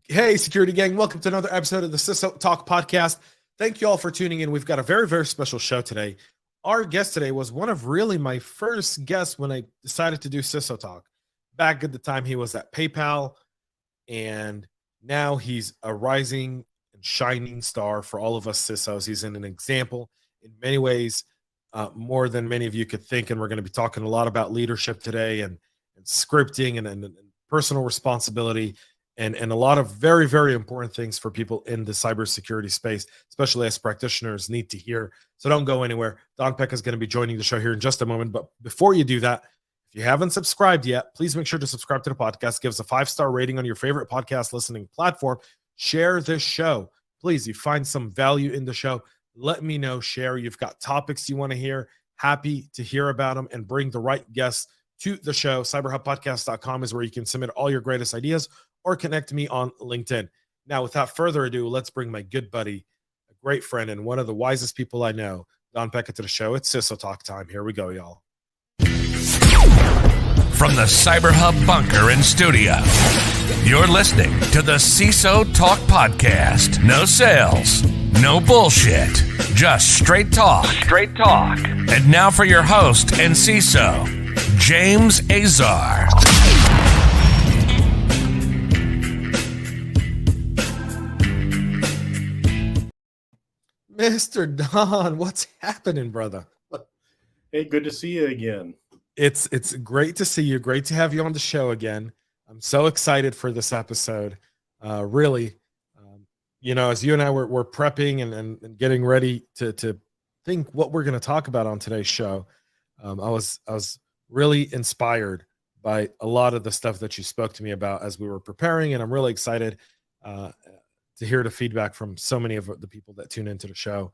Hey, security gang, welcome to another episode of the CISO Talk podcast. Thank you all for tuning in. We've got a very, very special show today. Our guest today was one of really my first guests when I decided to do CISO Talk. Back at the time, he was at PayPal, and now he's a rising and shining star for all of us CISOs. He's an example in many ways, more than many of you could think. And we're going to be talking a lot about leadership today and scripting and personal responsibility and a lot of very, very important things for people in the cybersecurity space, especially as practitioners, need to hear. So don't go anywhere. Don Pecha is going to be joining the show here in just a moment. But before you do that, if you haven't subscribed yet, please make sure to subscribe to the podcast. Give us a 5-star rating on your favorite podcast listening platform. Share this show. Please, you find some value in the show, let me know. Share. You've got topics you want to hear. Happy to hear about them and bring the right guests to the show. CyberHubPodcast.com is where you can submit all your greatest ideas or connect me on LinkedIn. Now, without further ado, let's bring my good buddy, a great friend, and one of the wisest people I know, Don Pecha, to the show. It's CISO Talk time. Here we go, y'all. From the CyberHub bunker and studio, you're listening to the CISO Talk podcast. No sales, no bullshit, just straight talk. Straight talk. And now for your host and CISO, James Azar. Mr. Don, what's happening, brother? Hey, good to see you again. It's great to see you. Great to have you on the show again. I'm so excited for this episode. Really, as you and I were prepping and getting ready to think what we're going to talk about on today's show, I was really inspired by a lot of the stuff that you spoke to me about as we were preparing, and I'm really excited to hear the feedback from so many of the people that tune into the show.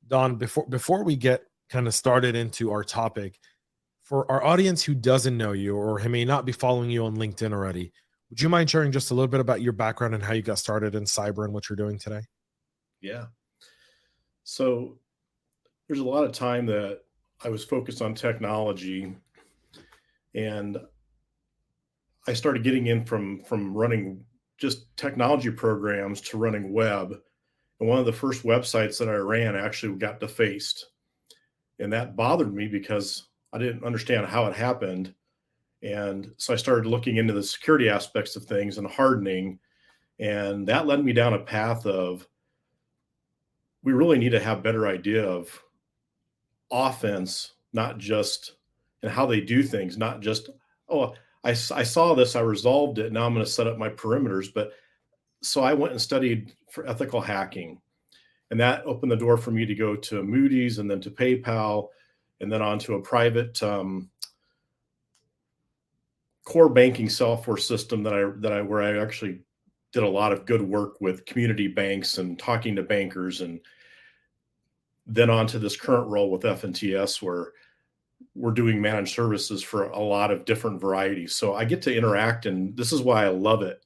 Don, before we get kind of started into our topic, for our audience who doesn't know you or who may not be following you on LinkedIn already, would you mind sharing just a little bit about your background and how you got started in cyber and what you're doing today? Yeah. So there's a lot of time that I was focused on technology, and I started getting in from running just technology programs to running web. And one of the first websites that I ran actually got defaced. And that bothered me because I didn't understand how it happened. And so I started looking into the security aspects of things and hardening. And that led me down a path of, we really need to have better idea of offense, not just, and how they do things, not just, I saw this, I resolved it, now I'm going to set up my perimeters. But so I went and studied for ethical hacking, and that opened the door for me to go to Moody's and then to PayPal and then onto a private core banking software system where I actually did a lot of good work with community banks and talking to bankers, and then onto this current role with FNTS where we're doing managed services for a lot of different varieties. So I get to interact, and this is why I love it.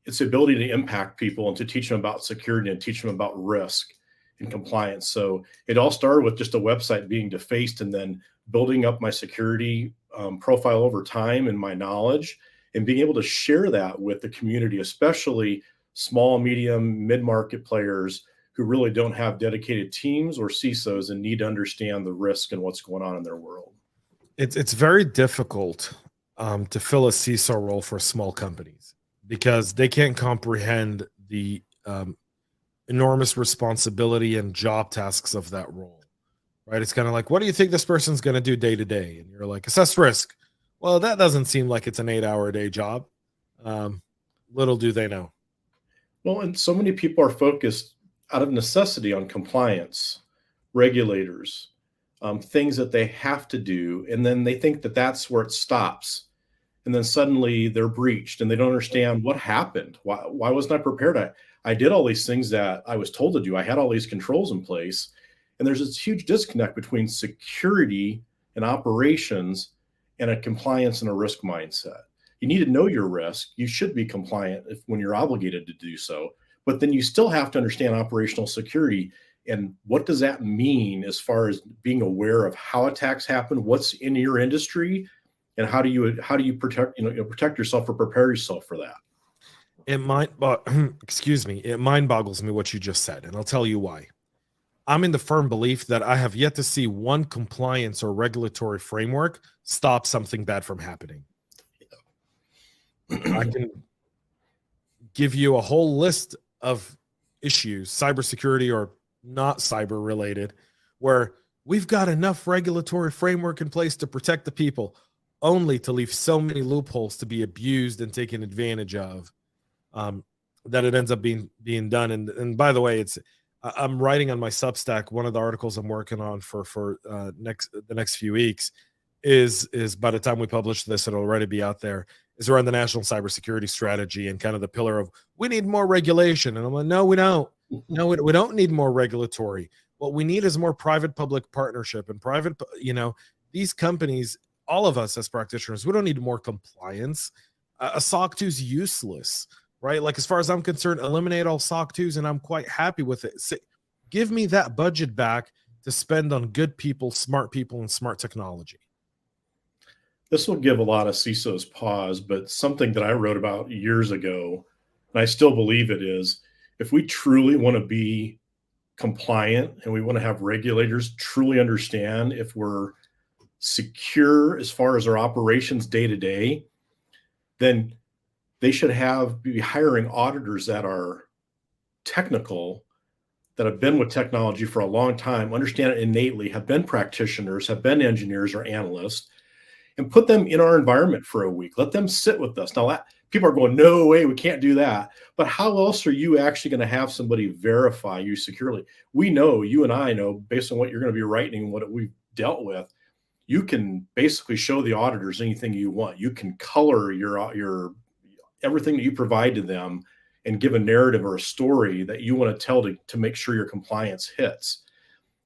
It's the ability to impact people and to teach them about security and teach them about risk and compliance. So it all started with just a website being defaced, and then building up my security profile over time and my knowledge, and being able to share that with the community, especially small, medium, mid-market players who really don't have dedicated teams or CISOs and need to understand the risk and what's going on in their world. It's very difficult to fill a CISO role for small companies because they can't comprehend the enormous responsibility and job tasks of that role, right? It's kind of like, what do you think this person's going to do day to day? And you're like, assess risk. Well, that doesn't seem like it's an 8-hour-a-day job. Little do they know. Well, and so many people are focused out of necessity on compliance, regulators, things that they have to do. And then they think that that's where it stops. And then suddenly they're breached and they don't understand what happened. Why wasn't I prepared? I did all these things that I was told to do. I had all these controls in place. And there's this huge disconnect between security and operations and a compliance and a risk mindset. You need to know your risk. You should be compliant when you're obligated to do so. But then you still have to understand operational security and what does that mean as far as being aware of how attacks happen, what's in your industry, and how do you protect yourself or prepare yourself for that. It might, but excuse me, it mind boggles me what you just said, and I'll tell you why. I'm in the firm belief that I have yet to see one compliance or regulatory framework stop something bad from happening. I can give you a whole list of issues, cybersecurity or not cyber related, where we've got enough regulatory framework in place to protect the people, only to leave so many loopholes to be abused and taken advantage of, that it ends up being done. And by the way, I'm writing on my Substack. One of the articles I'm working on for the next few weeks is by the time we publish this, it'll already be out there, is around the national cybersecurity strategy and kind of the pillar of we need more regulation. And I'm like, no, we don't. No, we don't need more regulatory. What we need is more private-public partnership and private, these companies, all of us as practitioners, we don't need more compliance. A SOC 2 is useless, right? Like, as far as I'm concerned, eliminate all SOC 2s and I'm quite happy with it. Give me that budget back to spend on good people, and smart technology. This will give a lot of CISOs pause, but something that I wrote about years ago, and I still believe it is, if we truly want to be compliant and we want to have regulators truly understand if we're secure as far as our operations day to day, then they should be hiring auditors that are technical, that have been with technology for a long time, understand it innately, have been practitioners, have been engineers or analysts, and put them in our environment for a week. Let them sit with us. Now, people are going, no way, we can't do that. But how else are you actually going to have somebody verify you securely? We know, you and I know, based on what you're going to be writing and what we've dealt with, you can basically show the auditors anything you want. You can color your everything that you provide to them and give a narrative or a story that you want to tell to make sure your compliance hits.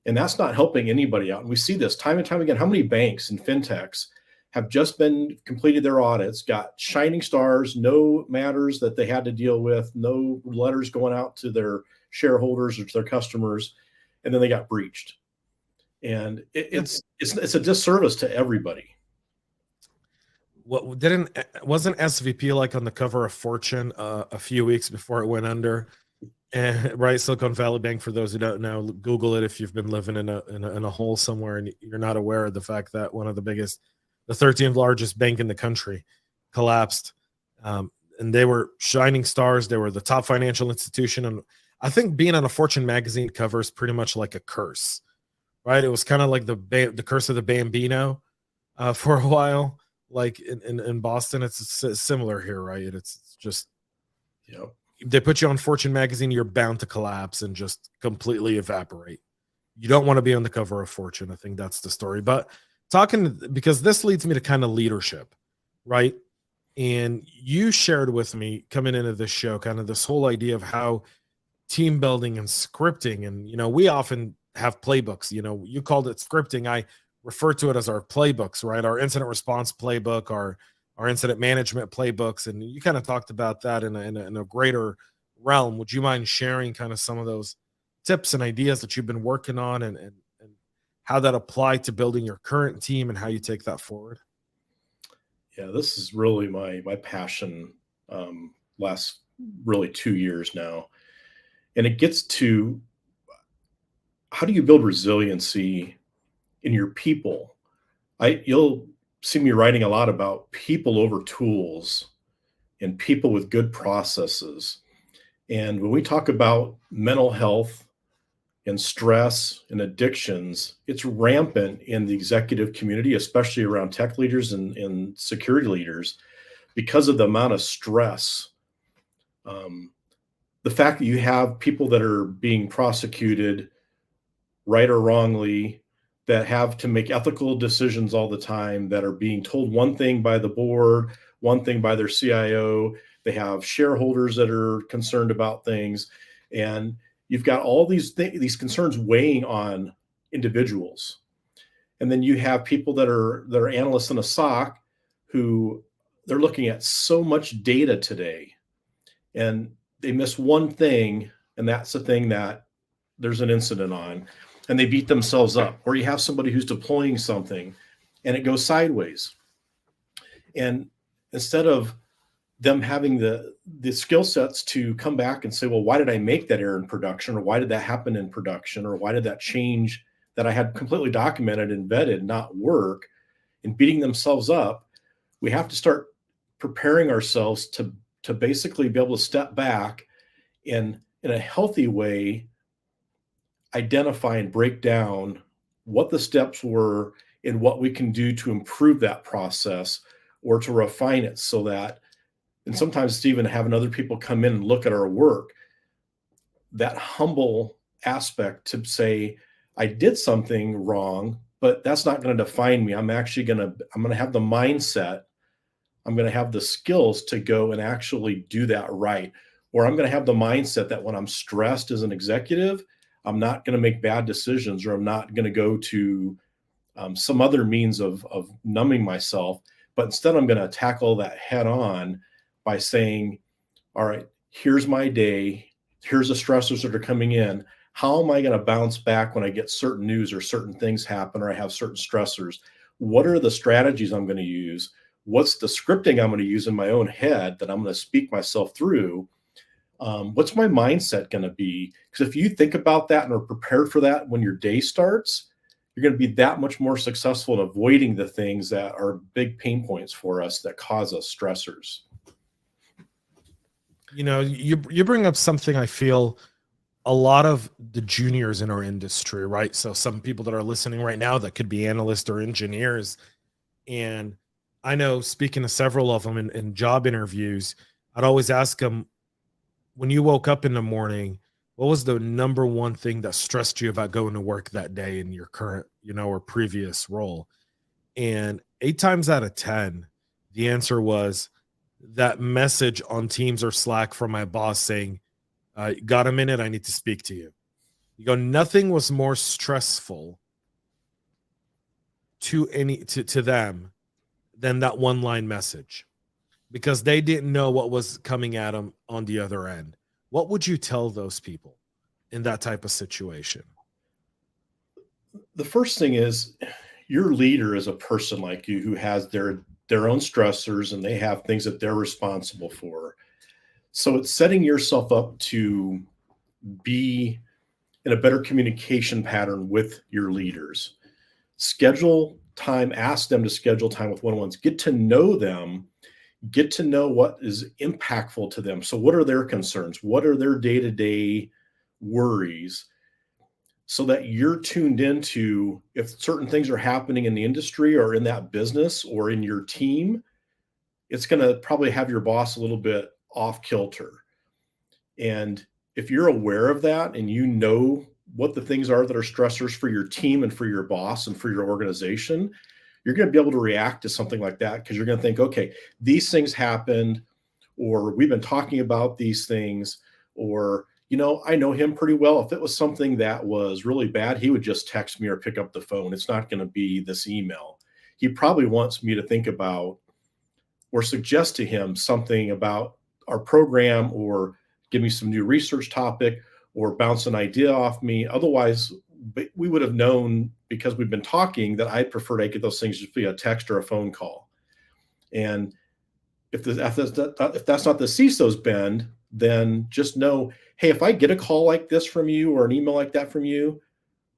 And that's not helping anybody out. And we see this time and time again. How many banks and fintechs have just completed their audits, got shining stars, no matters that they had to deal with, no letters going out to their shareholders or to their customers, and then they got breached. And it's a disservice to everybody. Wasn't SVP like on the cover of Fortune a few weeks before it went under? And right, Silicon Valley Bank, for those who don't know, Google it if you've been living in a hole somewhere and you're not aware of the fact that one of the 13th largest bank in the country collapsed. And they were shining stars. They were the top financial institution. And I think being on a Fortune magazine cover is pretty much like a curse, right? It was kind of like the curse of the Bambino for a while, like in Boston. It's similar here, right? It's just, they put you on Fortune magazine, you're bound to collapse and just completely evaporate. You don't want to be on the cover of Fortune. I think that's the story. But because this leads me to kind of leadership, right? And you shared with me coming into this show kind of this whole idea of how team building and scripting, and we often have playbooks. You called it scripting. I refer to it as our playbooks, right? Our incident response playbook, our incident management playbooks, and you kind of talked about that in a greater realm. Would you mind sharing kind of some of those tips and ideas that you've been working on and how that apply to building your current team and how you take that forward? Yeah, this is really my passion, last really 2 years now. And it gets to, how do you build resiliency in your people? You'll see me writing a lot about people over tools and people with good processes. And when we talk about mental health and stress and addictions, it's rampant in the executive community, especially around tech leaders and security leaders, because of the amount of stress. The fact that you have people that are being prosecuted, right or wrongly, that have to make ethical decisions all the time, that are being told one thing by the board, one thing by their CIO. They have shareholders that are concerned about things. And you've got all these concerns weighing on individuals. And then you have people that are analysts in a SOC who they're looking at so much data today, and they miss one thing, and that's the thing that there's an incident on, and they beat themselves up. Or you have somebody who's deploying something and it goes sideways. And instead of them having the skill sets to come back and say, well, why did I make that error in production? Or why did that happen in production? Or why did that change that I had completely documented and vetted not work? And beating themselves up, we have to start preparing ourselves to basically be able to step back and in a healthy way identify and break down what the steps were and what we can do to improve that process or to refine it, so that, and sometimes even having other people come in and look at our work, that humble aspect to say, I did something wrong, but that's not going to define me. I'm going to have the mindset, I'm going to have the skills to go and actually do that right. Or I'm going to have the mindset that when I'm stressed as an executive, I'm not going to make bad decisions, or I'm not going to go to some other means of numbing myself. But instead, I'm going to tackle that head on by saying, all right, here's my day. Here's the stressors that are coming in. How am I going to bounce back when I get certain news or certain things happen, or I have certain stressors? What are the strategies I'm going to use? What's the scripting I'm going to use in my own head that I'm going to speak myself through? What's my mindset going to be? Because if you think about that and are prepared for that when your day starts, you're going to be that much more successful in avoiding the things that are big pain points for us that cause us stressors. You know, you bring up something I feel a lot of the juniors in our industry, right? So some people that are listening right now that could be analysts or engineers. And I know, speaking to several of them in job interviews, I'd always ask them, when you woke up in the morning, what was the number one thing that stressed you about going to work that day in your current, or previous role? And 8 times out of 10, the answer was that message on Teams or Slack from my boss saying, got a minute, I need to speak to you. You go, nothing was more stressful to them than that one line message, because they didn't know what was coming at them on the other end. What would you tell those people in that type of situation? The first thing is, your leader is a person like you who has their own stressors, and they have things that they're responsible for. So it's setting yourself up to be in a better communication pattern with your leaders. Schedule time, ask them to schedule time with one-on-ones, get to know them, get to know what is impactful to them. So what are their concerns? What are their day-to-day worries? So that you're tuned into, if certain things are happening in the industry or in that business or in your team, it's going to probably have your boss a little bit off kilter. And if you're aware of that and you know what the things are that are stressors for your team and for your boss and for your organization, you're going to be able to react to something like that, because you're going to think, okay, these things happened, or we've been talking about these things, or, I know him pretty well. If it was something that was really bad, he would just text me or pick up the phone. It's not going to be this email. He probably wants me to think about or suggest to him something about our program, or give me some new research topic, or bounce an idea off me. Otherwise, we would have known, because we've been talking, that I prefer to get those things just via text or a phone call. And if that's not the CISO's bend, then just know, hey, if I get a call like this from you or an email like that from you,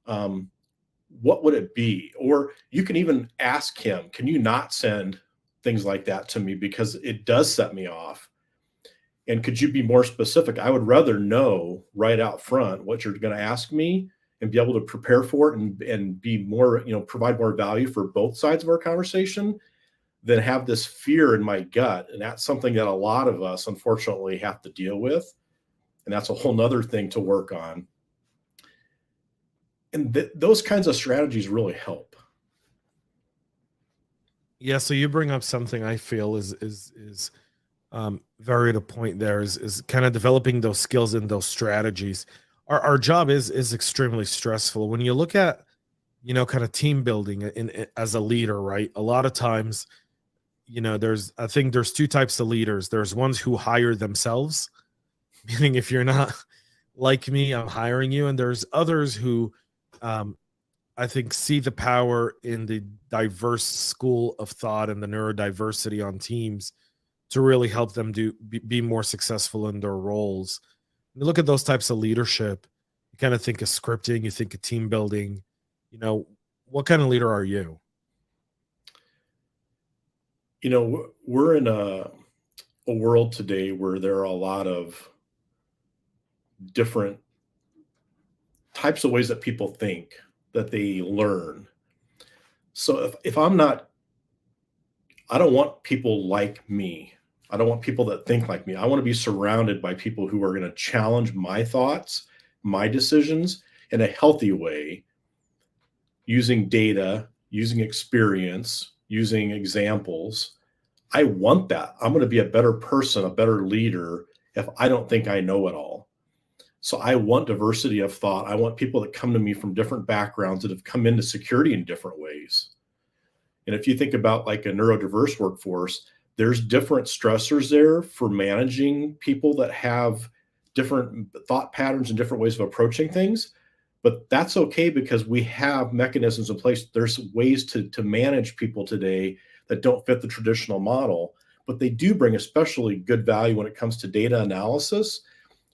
what would it be? Or you can even ask him, can you not send things like that to me, because it does set me off? And could you be more specific? I would rather know right out front what you're going to ask me and be able to prepare for it and be more, provide more value for both sides of our conversation, than have this fear in my gut. And that's something that a lot of us, unfortunately, have to deal with. And that's a whole nother thing to work on. And those kinds of strategies really help. Yeah. So you bring up something I feel is very to point there, is kind of developing those skills and those strategies. Our job is extremely stressful. When you look at, kind of team building as a leader, right? A lot of times, I think there's 2 types of leaders. There's ones who hire themselves, meaning if you're not like me, I'm hiring you. And there's others who, I think, see the power in the diverse school of thought and the neurodiversity on teams to really help them be more successful in their roles. When you look at those types of leadership, you kind of think of scripting, you think of team building. What kind of leader are you? We're in a world today where there are a lot of different types of ways that people think, that they learn. So if I'm not, I don't want people like me. I don't want people that think like me. I want to be surrounded by people who are going to challenge my thoughts, my decisions in a healthy way, using data, using experience, using examples. I want that. I'm going to be a better person, a better leader if I don't think I know it all. So I want diversity of thought. I want people that come to me from different backgrounds that have come into security in different ways. And if you think about like a neurodiverse workforce, there's different stressors there for managing people that have different thought patterns and different ways of approaching things. But that's okay because we have mechanisms in place. There's ways to manage people today that don't fit the traditional model, but they do bring especially good value when it comes to data analysis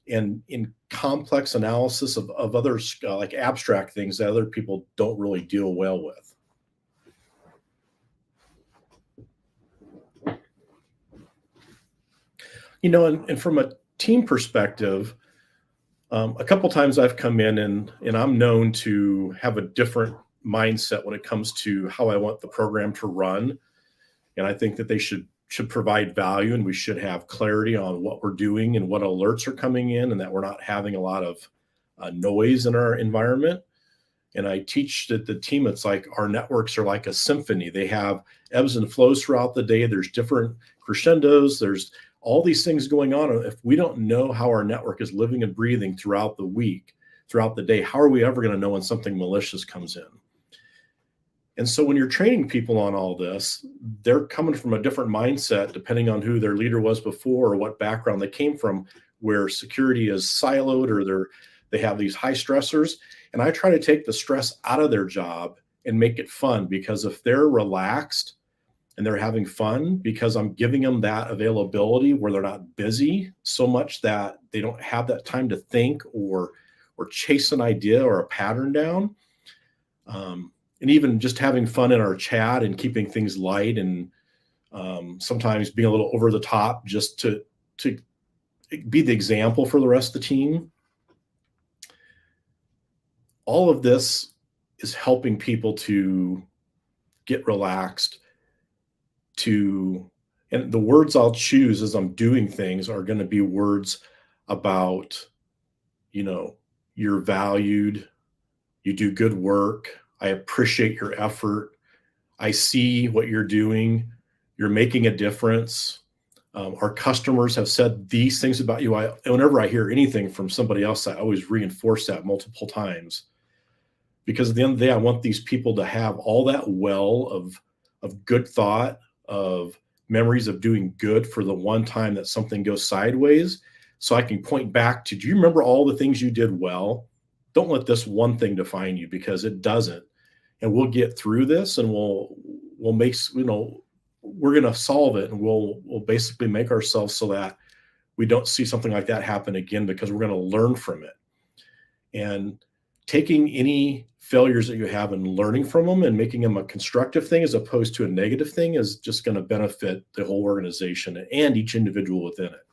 and in complex analysis of other like abstract things that other people don't really deal well with. And from a team perspective, a couple times I've come in and I'm known to have a different mindset when it comes to how I want the program to run. And I think that they should provide value, and we should have clarity on what we're doing and what alerts are coming in, and that we're not having a lot of noise in our environment. And I teach that the team, it's like our networks are like a symphony. They have ebbs and flows throughout the day. There's different crescendos. There's all these things going on. If we don't know how our network is living and breathing throughout the week, throughout the day, how are we ever going to know when something malicious comes in? And so when you're training people on all this, they're coming from a different mindset, depending on who their leader was before or what background they came from, where security is siloed or they have these high stressors. And I try to take the stress out of their job and make it fun, because if they're relaxed and they're having fun, because I'm giving them that availability where they're not busy so much that they don't have that time to think or chase an idea or a pattern down. And even just having fun in our chat and keeping things light, and sometimes being a little over the top just to be the example for the rest of the team. All of this is helping people to get relaxed, and the words I'll choose as I'm doing things are going to be words about, you're valued, you do good work, I appreciate your effort, I see what you're doing, you're making a difference. Our customers have said these things about you. Whenever I hear anything from somebody else, I always reinforce that multiple times, because at the end of the day, I want these people to have all that well of good thought, of memories of doing good for the one time that something goes sideways. So I can point back to, do you remember all the things you did well? Don't let this one thing define you, because it doesn't. And we'll get through this, and we'll make, we're going to solve it, and we'll basically make ourselves so that we don't see something like that happen again, because we're going to learn from it. And taking any failures that you have and learning from them and making them a constructive thing as opposed to a negative thing is just going to benefit the whole organization and each individual within it.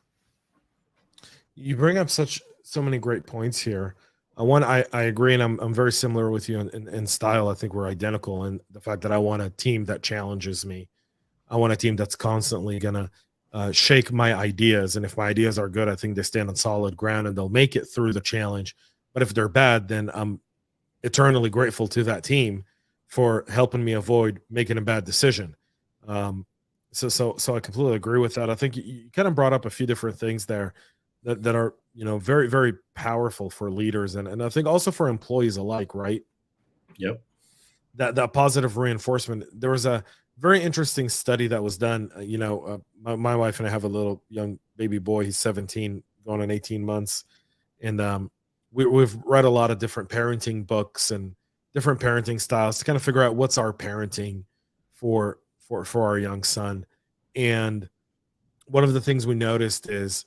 You bring up so many great points here. I agree, and I'm very similar with you in style. I think we're identical in the fact that I want a team that challenges me. I want a team that's constantly going to shake my ideas. And if my ideas are good, I think they stand on solid ground and they'll make it through the challenge. But if they're bad, then I'm eternally grateful to that team for helping me avoid making a bad decision. So I completely agree with that. I think you kind of brought up a few different things there that are, very, very powerful for leaders and I think also for employees alike, right? Yep. That positive reinforcement. There was a very interesting study that was done. My wife and I have a little young baby boy. He's 17, going on 18 months. And we've read a lot of different parenting books and different parenting styles to kind of figure out what's our parenting for our young son. And one of the things we noticed is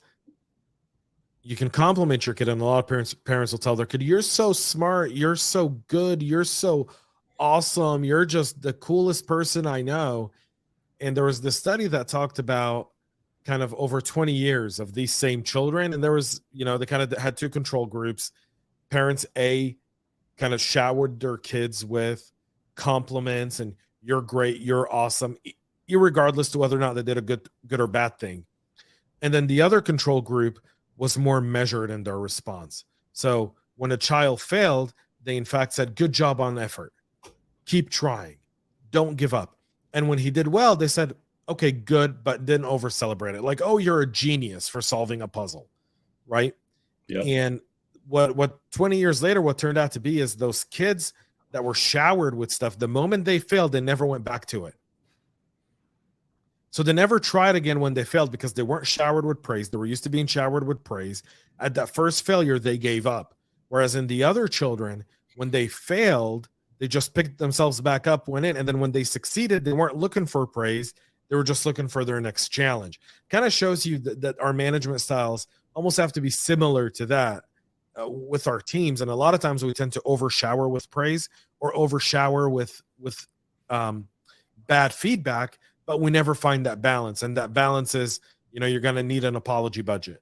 you can compliment your kid, and a lot of parents will tell their kid, "You're so smart, you're so good, you're so awesome, you're just the coolest person I know." And there was this study that talked about kind of over 20 years of these same children, and there was, they kind of had two control groups. Parents A kind of showered their kids with compliments and "you're great, you're awesome," irregardless to whether or not they did a good or bad thing. And then the other control group was more measured in their response. So when a child failed, they in fact said, "Good job on effort. Keep trying. Don't give up." And when he did well, they said, "Okay, good," but didn't over celebrate it. Like, "Oh, you're a genius for solving a puzzle." Right. Yep. And what 20 years later, what turned out to be is those kids that were showered with stuff, the moment they failed, they never went back to it. So they never tried again when they failed because they weren't showered with praise. They were used to being showered with praise. At that first failure, they gave up. Whereas in the other children, when they failed, they just picked themselves back up, went in. And then when they succeeded, they weren't looking for praise. They were just looking for their next challenge. Kind of shows you that our management styles almost have to be similar to that with our teams. And a lot of times we tend to overshower with praise or overshower with bad feedback, but we never find that balance. And that balance is, you're going to need an apology budget.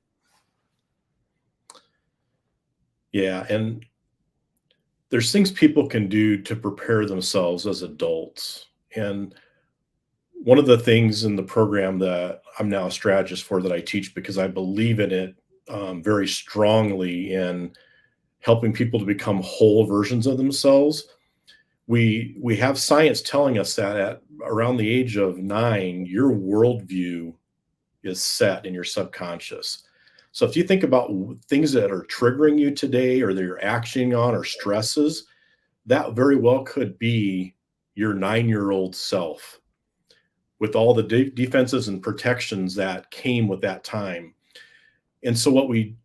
Yeah. And there's things people can do to prepare themselves as adults. And one of the things in the program that I'm now a strategist for, that I teach because I believe in it very strongly, in helping people to become whole versions of themselves. We have science telling us that at around the age of 9, your worldview is set in your subconscious. So if you think about things that are triggering you today, or that you're acting on, or stresses, that very well could be your 9-year-old self with all the defenses and protections that came with that time. And so what we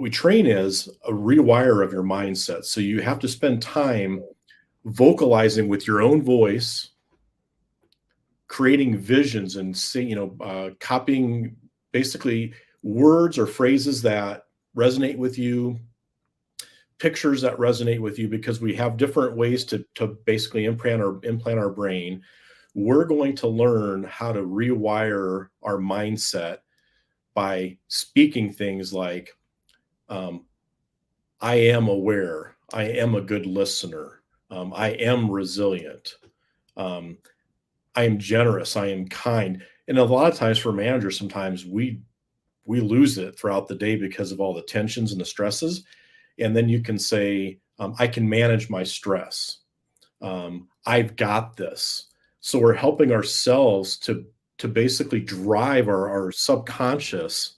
train is a rewire of your mindset. So you have to spend time vocalizing with your own voice, creating visions, and copying basically words or phrases that resonate with you, pictures that resonate with you, because we have different ways to basically implant our brain. We're going to learn how to rewire our mindset by speaking things like, I am aware, I am a good listener, I am resilient, I am generous, I am kind. And a lot of times for managers, sometimes we lose it throughout the day because of all the tensions and the stresses. And then you can say, I can manage my stress. I've got this. So we're helping ourselves to basically drive our subconscious,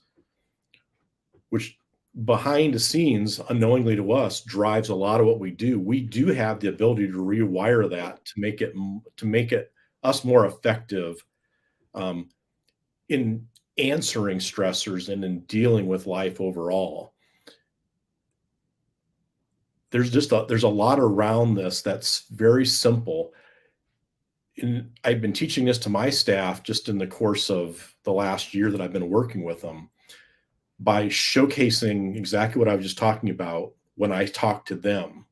which behind the scenes, unknowingly to us, drives a lot of what we do. We do have the ability to rewire that to make it us more effective in answering stressors and in dealing with life overall. There's a lot around this that's very simple. And I've been teaching this to my staff just in the course of the last year that I've been working with them, by showcasing exactly what I was just talking about when I talk to them.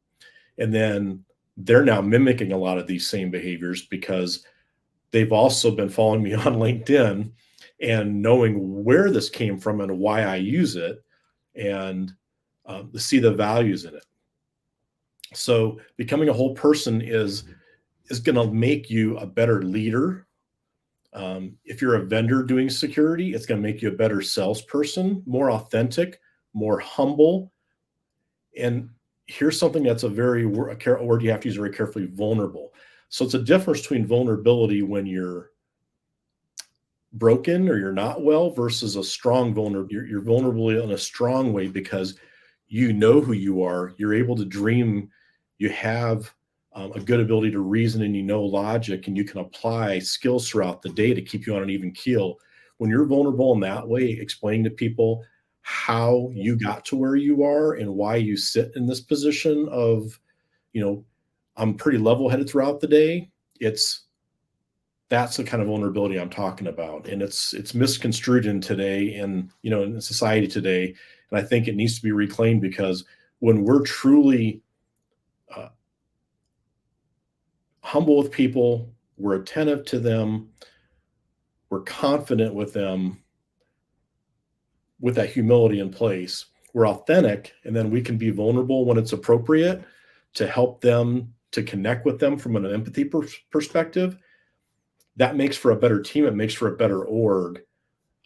And then they're now mimicking a lot of these same behaviors because they've also been following me on LinkedIn and knowing where this came from and why I use it, and to see the values in it. So becoming a whole person is going to make you a better leader. If you're a vendor doing security, it's going to make you a better salesperson, more authentic, more humble. And here's something that's a word you have to use very carefully: vulnerable. So it's a difference between vulnerability when you're broken or you're not well, versus a strong vulnerability. You're vulnerable in a strong way because you know who you are. You're able to dream. You have a good ability to reason, and logic, and you can apply skills throughout the day to keep you on an even keel. When you're vulnerable in that way, explaining to people how you got to where you are and why you sit in this position of, I'm pretty level-headed throughout the day. It's That's the kind of vulnerability I'm talking about, and it's misconstrued in today, and in society today, and I think it needs to be reclaimed, because when we're truly uh, humble with people, we're attentive to them, we're confident with them, with that humility in place, we're authentic, and then we can be vulnerable when it's appropriate to help them, to connect with them from an empathy perspective. That makes for a better team. It makes for a better org.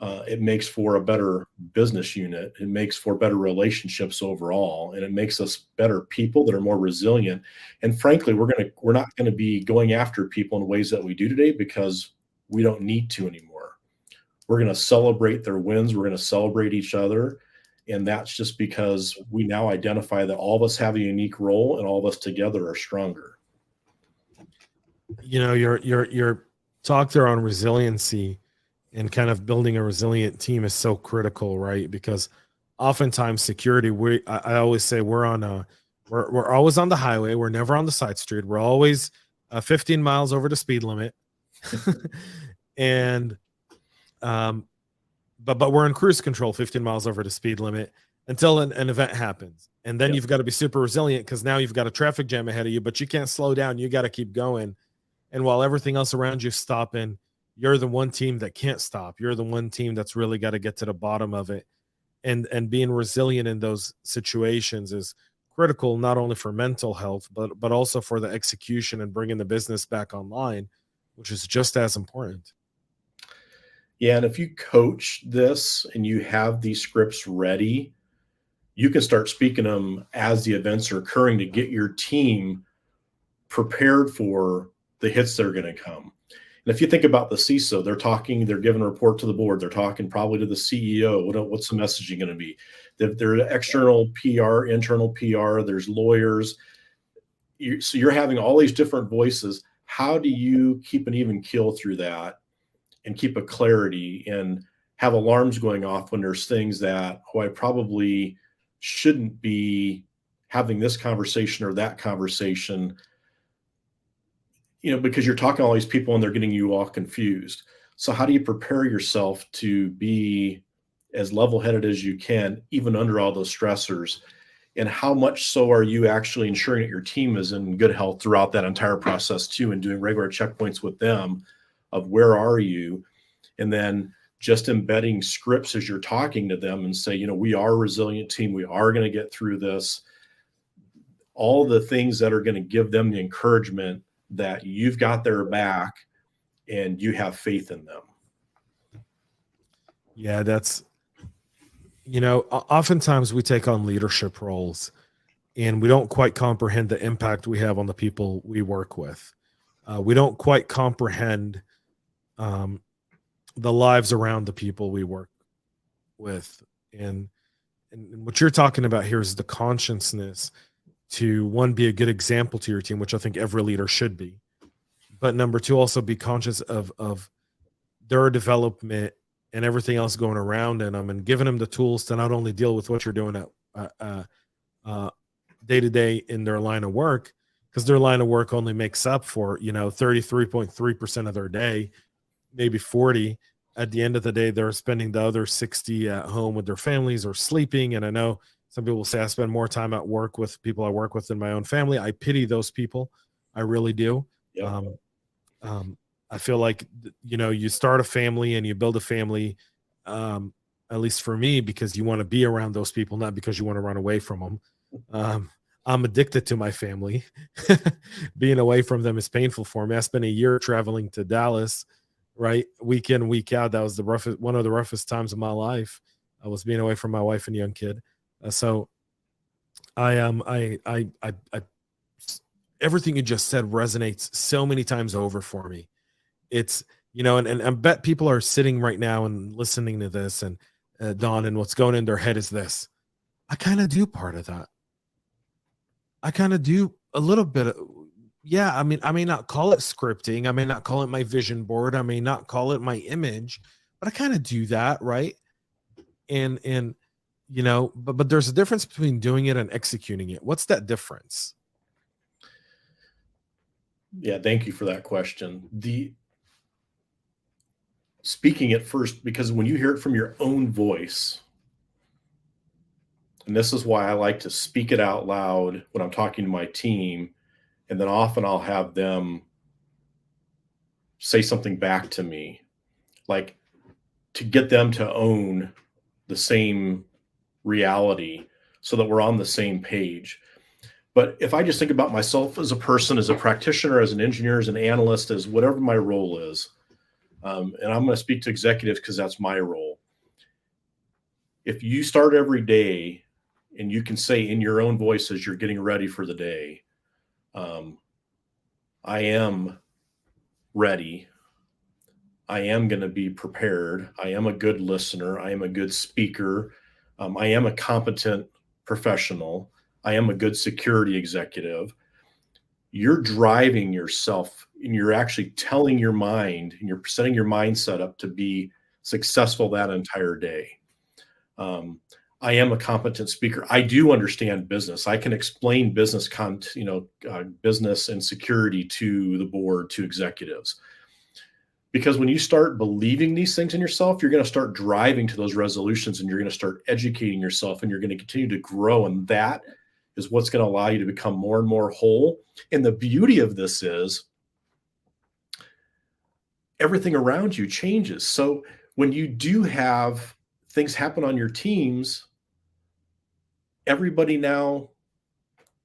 It makes for a better business unit. It makes for better relationships overall, and it makes us better people that are more resilient. And frankly, we're not going to be going after people in ways that we do today, because we don't need to anymore. We're going to celebrate their wins. We're going to celebrate each other, and that's just because we now identify that all of us have a unique role, and all of us together are stronger. Your talk there on resiliency and kind of building a resilient team is so critical, right? Because oftentimes security, I always say we're always on the highway. We're never on the side street. We're always 15 miles over the speed limit. And but we're in cruise control 15 miles over the speed limit until an event happens. And then you've got to be super resilient, because now you've got a traffic jam ahead of you, but you can't slow down. You got to keep going. And while everything else around you is stopping, you're the one team that can't stop. You're the one team that's really got to get to the bottom of it. And being resilient in those situations is critical, not only for mental health, but also for the execution and bringing the business back online, which is just as important. Yeah, and if you coach this and you have these scripts ready, you can start speaking them as the events are occurring to get your team prepared for the hits that are going to come. And if you think about the CISO, they're giving a report to the board, they're talking probably to the CEO. What's the messaging going to be? There's external PR, internal PR, there's lawyers. So you're having all these different voices. How do you keep an even keel through that and keep a clarity and have alarms going off when there's things that, I probably shouldn't be having this conversation or that conversation, because you're talking to all these people and they're getting you all confused. So how do you prepare yourself to be as level-headed as you can, even under all those stressors? And how much so are you actually ensuring that your team is in good health throughout that entire process too, and doing regular checkpoints with them of where are you? And then just embedding scripts as you're talking to them and say, we are a resilient team. We are going to get through this. All the things that are going to give them the encouragement that you've got their back and you have faith in them. Yeah, that's, oftentimes we take on leadership roles and we don't quite comprehend the impact we have on the people we work with. We don't quite comprehend the lives around the people we work with. And what you're talking about here is the consciousness to, one, be a good example to your team, which I think every leader should be. But number two, also be conscious of their development and everything else going around in them, and giving them the tools to not only deal with what you're doing at day to day in their line of work, because their line of work only makes up for 33.3% of their day, maybe 40. At the end of the day, they're spending the other 60 at home with their families or sleeping. And I know some people say I spend more time at work with people I work with than my own family. I pity those people. I really do. Yep. I feel like, you start a family and you build a family, at least for me, because you want to be around those people, not because you want to run away from them. I'm addicted to my family. Being away from them is painful for me. I spent a year traveling to Dallas, right? Week in, week out. That was one of the roughest times of my life. I was being away from my wife and young kid. So everything you just said resonates so many times over for me. It's, and I bet people are sitting right now and listening to this, and Don, and what's going in their head is this: I kind of do part of that. I kind of do a little bit of, I may not call it scripting. I may not call it my vision board. I may not call it my image, but I kind of do that. Right. And but there's a difference between doing it and executing it. What's that difference? Yeah. Thank you for that question. speaking it first, because when you hear it from your own voice, and this is why I like to speak it out loud when I'm talking to my team, and then often I'll have them say something back to me, like to get them to own the same reality so that we're on the same page. But if I just think about myself as a person, as a practitioner, as an engineer, as an analyst, as whatever my role is, and I'm going to speak to executives because that's my role. If you start every day and you can say in your own voice as you're getting ready for the day, I am ready. I am going to be prepared. I am a good listener. I am a good speaker. I am a competent professional. I am a good security executive. You're driving yourself and you're actually telling your mind and you're setting your mindset up to be successful that entire day. I am a competent speaker. I do understand business. I can explain business business and security to the board, to executives. Because when you start believing these things in yourself, you're going to start driving to those resolutions and you're going to start educating yourself and you're going to continue to grow. And that is what's going to allow you to become more and more whole. And the beauty of this is everything around you changes. So when you do have things happen on your teams, everybody now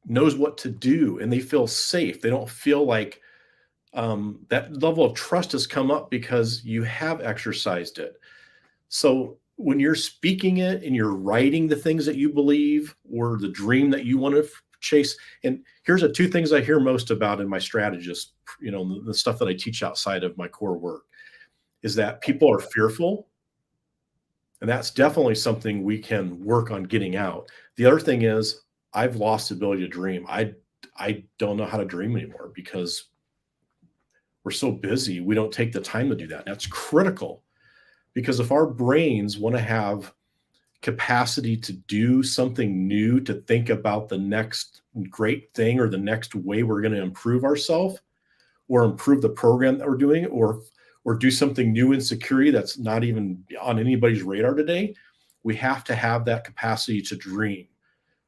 knows what to do and they feel safe. They don't feel like that level of trust has come up because you have exercised it. So when you're speaking it and you're writing the things that you believe or the dream that you want to chase, and here's the two things I hear most about in my strategist, the stuff that I teach outside of my core work, is that people are fearful. And that's definitely something we can work on getting out. The other thing is I've lost the ability to dream. I don't know how to dream anymore because we're so busy. We don't take the time to do that. That's critical because if our brains want to have capacity to do something new, to think about the next great thing or the next way we're going to improve ourselves or improve the program that we're doing or do something new in security that's not even on anybody's radar today, we have to have that capacity to dream.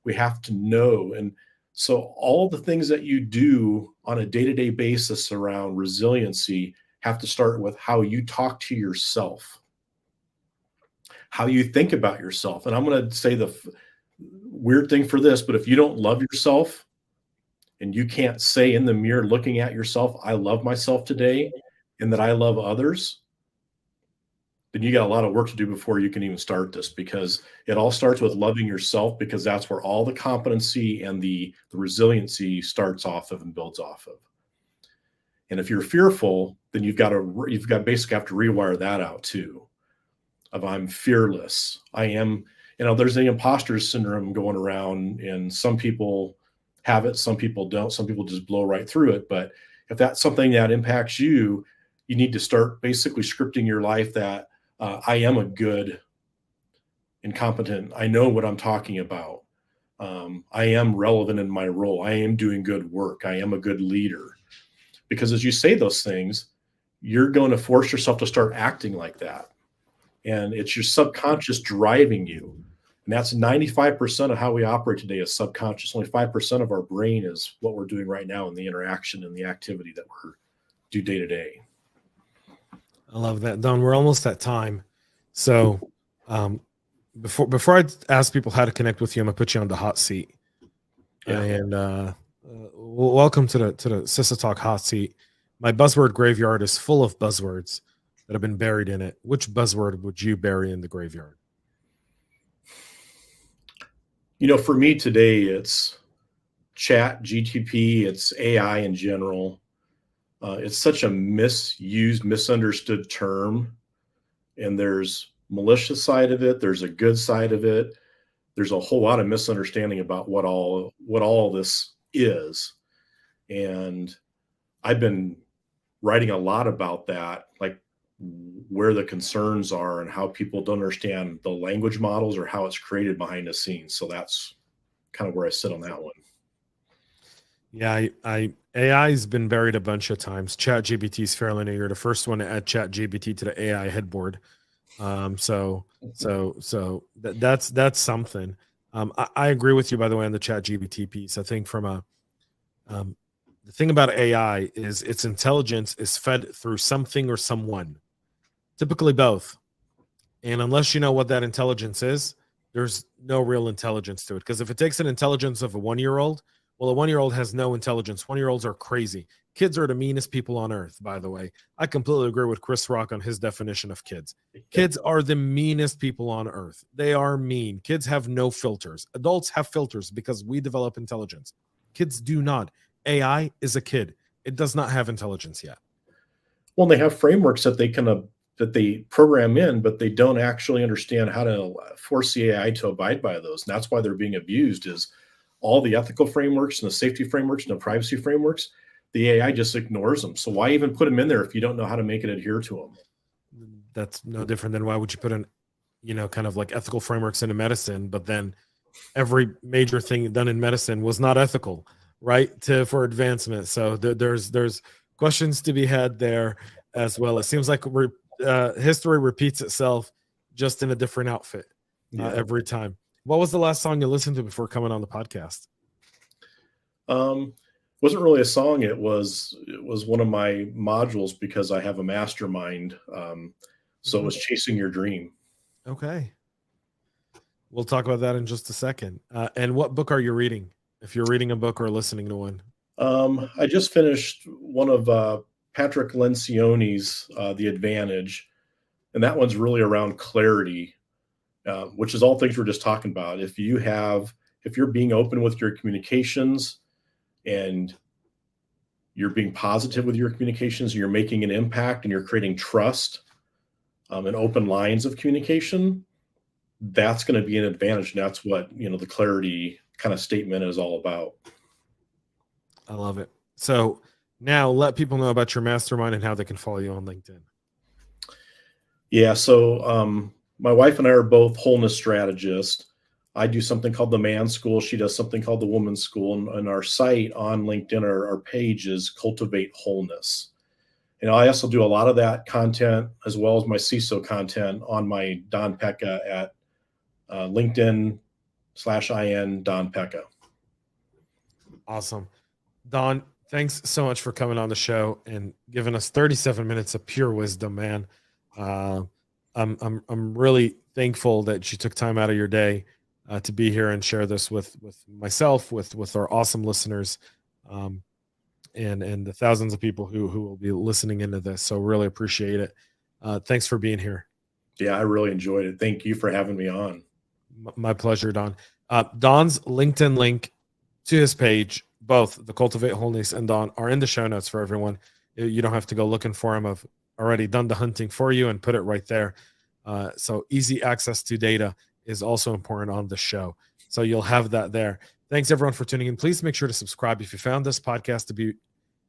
We have to know. And so all the things that you do on a day-to-day basis around resiliency have to start with how you talk to yourself, how you think about yourself. And I'm going to say the weird thing for this, but if you don't love yourself and you can't say in the mirror looking at yourself, I love myself today, and that I love others, then you got a lot of work to do before you can even start this, because it all starts with loving yourself, because that's where all the competency and the resiliency starts off of and builds off of. And if you're fearful, then you've got basically have to rewire that out too, of I'm fearless. I am, there's the imposter syndrome going around, and some people have it, some people don't, some people just blow right through it. But if that's something that impacts you, you need to start basically scripting your life that I am a good and competent. I know what I'm talking about. I am relevant in my role. I am doing good work. I am a good leader. Because as you say those things, you're going to force yourself to start acting like that. And it's your subconscious driving you. And that's 95% of how we operate today is subconscious. Only 5% of our brain is what we're doing right now in the interaction and the activity that we're do day to day. I love that, Don. We're almost at time. So before I ask people how to connect with you, I'm gonna put you on the hot seat. Yeah. And welcome to the CISO Talk hot seat. My buzzword graveyard is full of buzzwords that have been buried in it. Which buzzword would you bury in the graveyard? For me today, it's chat, GTP, it's AI in general. It's such a misused, misunderstood term. And there's malicious side of it. There's a good side of it. There's a whole lot of misunderstanding about what all this is. And I've been writing a lot about that, like where the concerns are and how people don't understand the language models or how it's created behind the scenes. So that's kind of where I sit on that one. Yeah, AI has been buried a bunch of times. ChatGPT is fairly new. You're the first one to add ChatGPT to the AI headboard. That's something. I agree with you, by the way, on the ChatGPT piece. I think the thing about AI is its intelligence is fed through something or someone, typically both. And unless you know what that intelligence is, there's no real intelligence to it. Because if it takes an intelligence of a 1-year-old, well, a 1-year-old has no intelligence. 1-year-olds are crazy. Kids are the meanest people on earth, by the way. I completely agree with Chris Rock on his definition of kids. Kids are the meanest people on earth. They are mean. Kids have no filters. Adults have filters because we develop intelligence. Kids do not. AI is a kid. It does not have intelligence yet. Well, they have frameworks that they program in, but they don't actually understand how to force the AI to abide by those. And that's why they're being abused, is all the ethical frameworks and the safety frameworks and the privacy frameworks, the AI just ignores them. So why even put them in there if you don't know how to make it adhere to them? That's no different than why would you put in, kind of like ethical frameworks into medicine, but then every major thing done in medicine was not ethical, right? For advancement. So there's questions to be had there as well. It seems like history repeats itself, just in a different outfit every time. What was the last song you listened to before coming on the podcast? Wasn't really a song. It was one of my modules because I have a mastermind. So it was Chasing Your Dream. Okay. We'll talk about that in just a second. And what book are you reading? If you're reading a book or listening to one. I just finished one of Patrick Lencioni's The Advantage. And that one's really around clarity, which is all things we're just talking about. If you're being open with your communications and you're being positive with your communications, and you're making an impact and you're creating trust and open lines of communication, that's going to be an advantage. And that's what, the clarity kind of statement is all about. I love it. So now let people know about your mastermind and how they can follow you on LinkedIn. Yeah. So my wife and I are both wholeness strategists. I do something called the Man School. She does something called the Woman's School. And our site on LinkedIn, our page is Cultivate Wholeness. And I also do a lot of that content as well as my CISO content on my Don Pecha at LinkedIn /IN Don Pecha. Awesome. Don, thanks so much for coming on the show and giving us 37 minutes of pure wisdom, man. I'm really thankful that you took time out of your day to be here and share this with myself, with our awesome listeners, and the thousands of people who will be listening into this. So really appreciate it. Thanks for being here. Yeah, I really enjoyed it. Thank you for having me on. My pleasure, Don. Don's LinkedIn link to his page, both the Cultivate Wholeness and Don, are in the show notes for everyone. You don't have to go looking for them. I've already done the hunting for you and put it right there. So easy access to data is also important on the show. So you'll have that there. Thanks everyone for tuning in. Please make sure to subscribe. If you found this podcast to be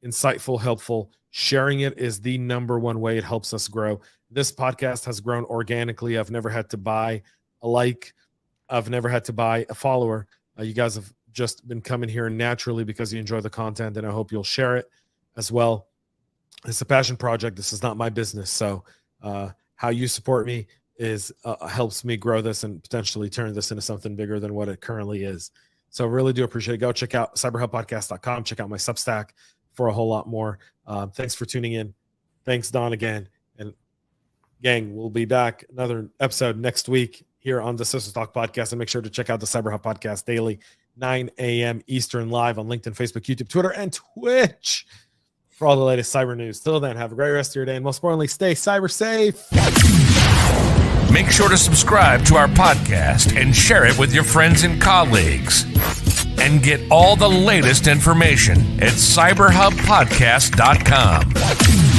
insightful, helpful, sharing it is the number one way it helps us grow. This podcast has grown organically. I've never had to buy a like. I've never had to buy a follower. You guys have just been coming here naturally because you enjoy the content, and I hope you'll share it as well. It's a passion project. This is not my business. So how you support me is helps me grow this and potentially turn this into something bigger than what it currently is. So really do appreciate it. Go check out cyberhubpodcast.com. Check out my Substack for a whole lot more. Thanks for tuning in. Thanks, Don, again. And gang, we'll be back another episode next week here on the CISO Talk podcast. And make sure to check out the CyberHub podcast daily, 9 a.m. Eastern, live on LinkedIn, Facebook, YouTube, Twitter, and Twitch for all the latest cyber news. Till then, have a great rest of your day. And most importantly, stay cyber safe. Make sure to subscribe to our podcast and share it with your friends and colleagues. And get all the latest information at cyberhubpodcast.com.